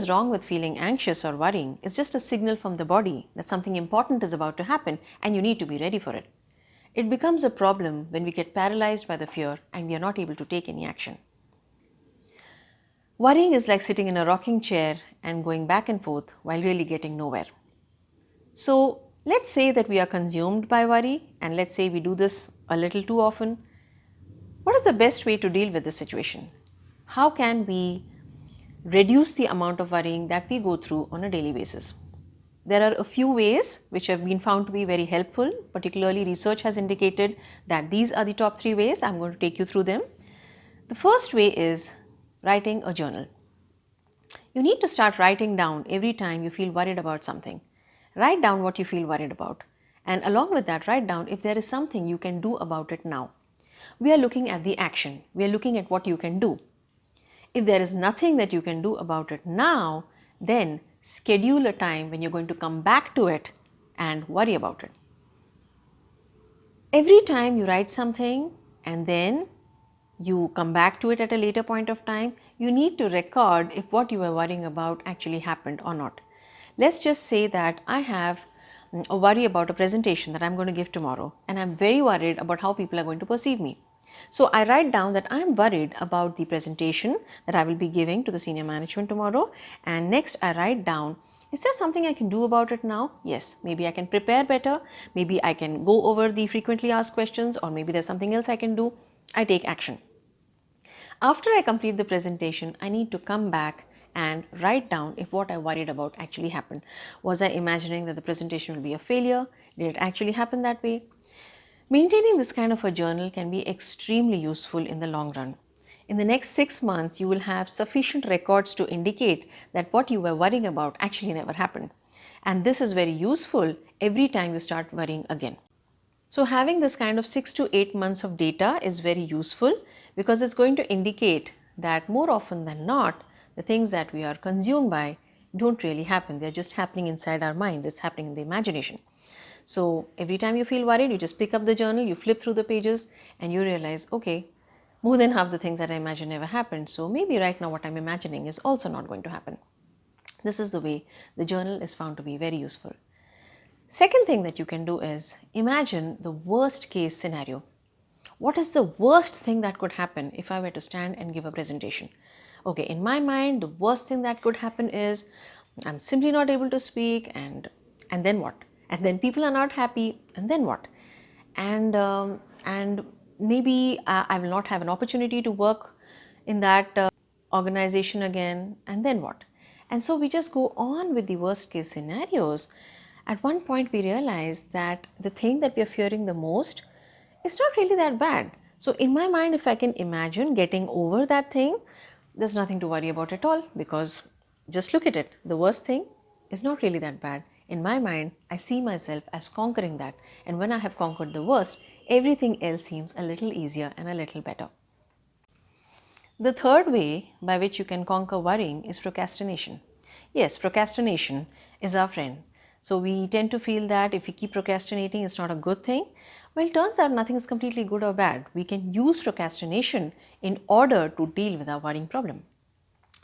is wrong with feeling anxious or worrying. It's just a signal from the body that something important is about to happen and you need to be ready for it. It becomes a problem when we get paralyzed by the fear and we are not able to take any action. Worrying is like sitting in a rocking chair and going back and forth while really getting nowhere. So let's say that we are consumed by worry, and let's say we do this a little too often. What is the best way to deal with this situation? How can we reduce the amount of worrying that we go through on a daily basis? There are a few ways which have been found to be very helpful. Particularly, research has indicated that these are the top 3 ways. I'm going to take you through them. The first way is writing a journal. You need to start writing down every time you feel worried about something. Write down what you feel worried about. And along with that, write down if there is something you can do about it now. We are looking at the action. We are looking at what you can do. If there is nothing that you can do about it now, then schedule a time when you're going to come back to it and worry about it. Every time you write something and then you come back to it at a later point of time, you need to record if what you were worrying about actually happened or not. Let's just say that I have a worry about a presentation that I'm going to give tomorrow, and I'm very worried about how people are going to perceive me. So I write down that I'm worried about the presentation that I will be giving to the senior management tomorrow, and next I write down, is there something I can do about it now? Yes, maybe I can prepare better, maybe I can go over the frequently asked questions, or maybe there's something else I can do. I take action. After I complete the presentation, I need to come back and write down if what I worried about actually happened. Was I imagining that the presentation will be a failure? Did it actually happen that way? Maintaining this kind of a journal can be extremely useful in the long run. In the next 6 months, you will have sufficient records to indicate that what you were worrying about actually never happened. And this is very useful every time you start worrying again. So having this kind of 6 to 8 months of data is very useful because it's going to indicate that more often than not, the things that we are consumed by don't really happen. They're just happening inside our minds. It's happening in the imagination. So every time you feel worried, you just pick up the journal, you flip through the pages and you realize, okay, more than half the things that I imagine never happened. So maybe right now what I'm imagining is also not going to happen. This is the way the journal is found to be very useful. Second thing that you can do is imagine the worst case scenario. What is the worst thing that could happen if I were to stand and give a presentation? Okay, in my mind, the worst thing that could happen is I'm simply not able to speak, and then what? And then people are not happy, and then what? And maybe I will not have an opportunity to work in that organization again, and then what? And so we just go on with the worst case scenarios. At one point we realize that the thing that we are fearing the most is not really that bad. So in my mind, if I can imagine getting over that thing, there's nothing to worry about at all, because just look at it. The worst thing is not really that bad. In my mind, I see myself as conquering that. And when I have conquered the worst, everything else seems a little easier and a little better. The third way by which you can conquer worrying is procrastination. Yes, procrastination is our friend. So we tend to feel that if we keep procrastinating, it's not a good thing. Well, it turns out nothing is completely good or bad. We can use procrastination in order to deal with our worrying problem.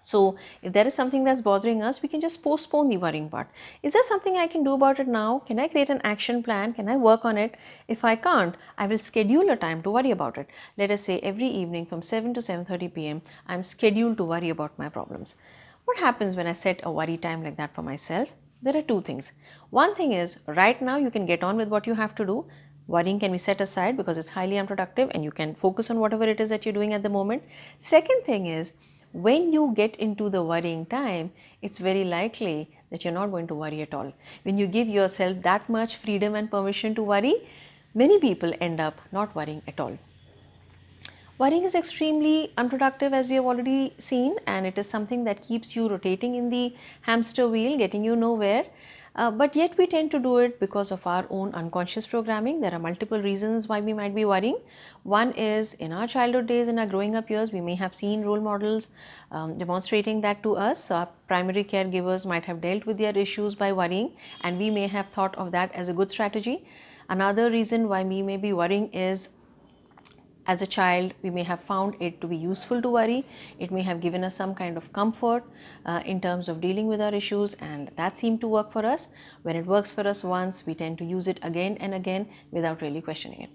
So if there is something that's bothering us, we can just postpone the worrying part. Is there something I can do about it now? Can I create an action plan? Can I work on it? If I can't, I will schedule a time to worry about it. Let us say every evening from 7 to 7:30 p.m. I am scheduled to worry about my problems. What happens when I set a worry time like that for myself? There are two things. One thing is, right now you can get on with what you have to do. Worrying can be set aside because it's highly unproductive and you can focus on whatever it is that you're doing at the moment. Second thing is, when you get into the worrying time, it's very likely that you're not going to worry at all. When you give yourself that much freedom and permission to worry, many people end up not worrying at all. Worrying is extremely unproductive, as we have already seen, and it is something that keeps you rotating in the hamster wheel, getting you nowhere. But yet we tend to do it because of our own unconscious programming. There are multiple reasons why we might be worrying. One is, in our childhood days, in our growing up years, we may have seen role models demonstrating that to us. So our primary caregivers might have dealt with their issues by worrying, and we may have thought of that as a good strategy. Another reason why we may be worrying is As a child, we may have found it to be useful to worry. It may have given us some kind of comfort in terms of dealing with our issues, and that seemed to work for us. When it works for us once, we tend to use it again and again without really questioning it.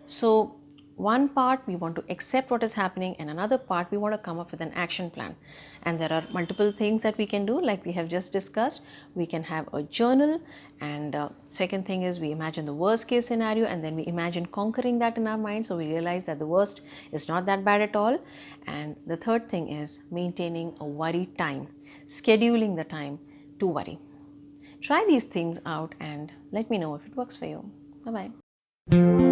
So one part we want to accept what is happening, and another part we want to come up with an action plan. And there are multiple things that we can do, like we have just discussed. We can have a journal, and second thing is we imagine the worst case scenario, and then we imagine conquering that in our mind, so we realize that the worst is not that bad at all. And the third thing is maintaining a worry time, scheduling the time to worry. Try these things out and let me know if it works for you. Bye bye.